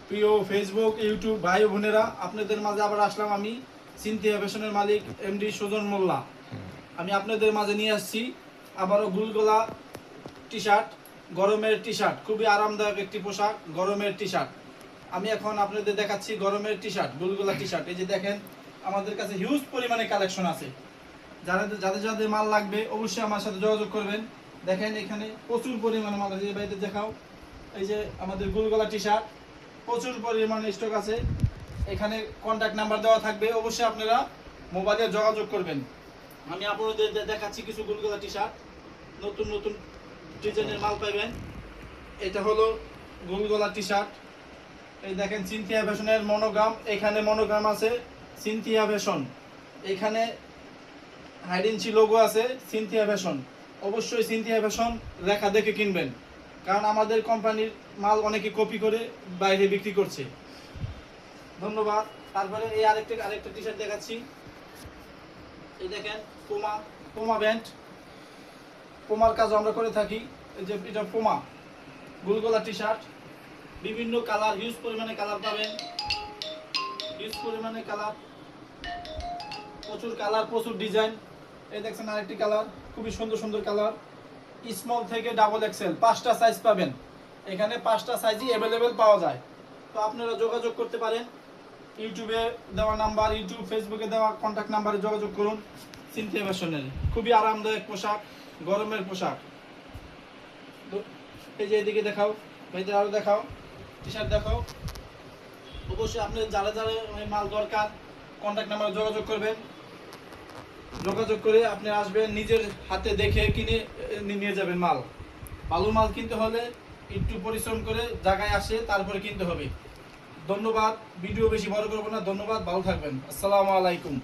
প্রিয় Facebook YouTube ভাই বোনেরা, আপনাদের মাঝে আবার আসলাম আমি সিনথিয়া ফ্যাশনের মালিক এমডি সুজন মোল্লা। আমি আপনাদের মাঝে নিয়ে আসছি আবারও গুলগলা টি শার্ট, গরমের টি শার্ট, খুবই আরামদায়ক একটি পোশাক, গরমের টি শার্ট। আমি এখন আপনাদের দেখাচ্ছি গরমের টি শার্ট, গুলগলা টি শার্ট। এই যে দেখেন, আমাদের কাছে হিউজ পরিমাণে কালেকশন আছে। যাদের যাদের যাদের মাল লাগবে অবশ্যই আমার সাথে যোগাযোগ করবেন। দেখেন এখানে প্রচুর পরিমাণে মাল আছে, এই বাইরে দেখাও। এই যে আমাদের গুলগলা টি শার্ট, প্রচুর পরিমাণে স্টক আছে। এখানে কন্ট্যাক্ট নাম্বার দেওয়া থাকবে, অবশ্যই আপনারা মোবাইলে যোগাযোগ করবেন। আমি আপনাদের দেখাচ্ছি কিছু গুলগলা টি শার্ট, নতুন নতুন ডিজাইনের মাল পাবেন। এটা হলো গুলগলা টি শার্ট। এই দেখেন সিনথিয়া ফ্যাশনের মনোগ্রাম, এখানে মনোগ্রাম আছে সিনথিয়া ফ্যাশন, এখানে হাইডেন্সি লোগো আছে সিনথিয়া ফ্যাশন। অবশ্যই সিনথিয়া ফ্যাশন লেখা দেখে কিনবেন, কারণ আমাদের কোম্পানির মাল অনেকে কপি করে বাইরে বিক্রি করছে। ধন্যবাদ। তারপরে এই আরেকটা টি শার্ট দেখাচ্ছি। এই দেখেন পোমা ব্যান্ড, পোমার কাজ আমরা করে থাকি। এই যে এটা পোমা গুলগলা টি শার্ট, বিভিন্ন কালার, হিউজ পরিমাণে কালার পাবেন, হিউজ পরিমাণে কালার, প্রচুর কালার, প্রচুর ডিজাইন। এই দেখছেন আরেকটি কালার, খুবই সুন্দর সুন্দর কালার। স্মল থেকে ডাবল এক্সেল 5টা সাইজ পাবেন, এখানে 5টা সাইজই অ্যাভেলেবেল পাওয়া যায়। তো আপনারা যোগাযোগ করতে পারেন, ইউটিউবে দেওয়া নাম্বার, ইউটিউব ফেসবুকে দেওয়া কন্ট্যাক্ট নাম্বারে যোগাযোগ করুন। সিনথিয়া ফ্যাশনের খুবই আরামদায়ক পোশাক, গরমের পোশাক। এই যে এদিকে দেখাও, ভাইদের আরও দেখাও, টি শার্ট দেখাও। অবশ্যই আপনাদের যারা যারা মাল দরকার কন্ট্যাক্ট নাম্বারে যোগাযোগ করবেন। যোগাযোগ করে আপনি আসবেন, নিজের হাতে দেখে কিনে নিয়ে যাবেন মাল। ভালো মাল কিনতে হলে একটু পরিশ্রম করে জায়গায় আসে তারপরে কিনতে হবে। ধন্যবাদ। ভিডিও বেশি বড় করবো না, ধন্যবাদ, ভালো থাকবেন। আসসালামু আলাইকুম।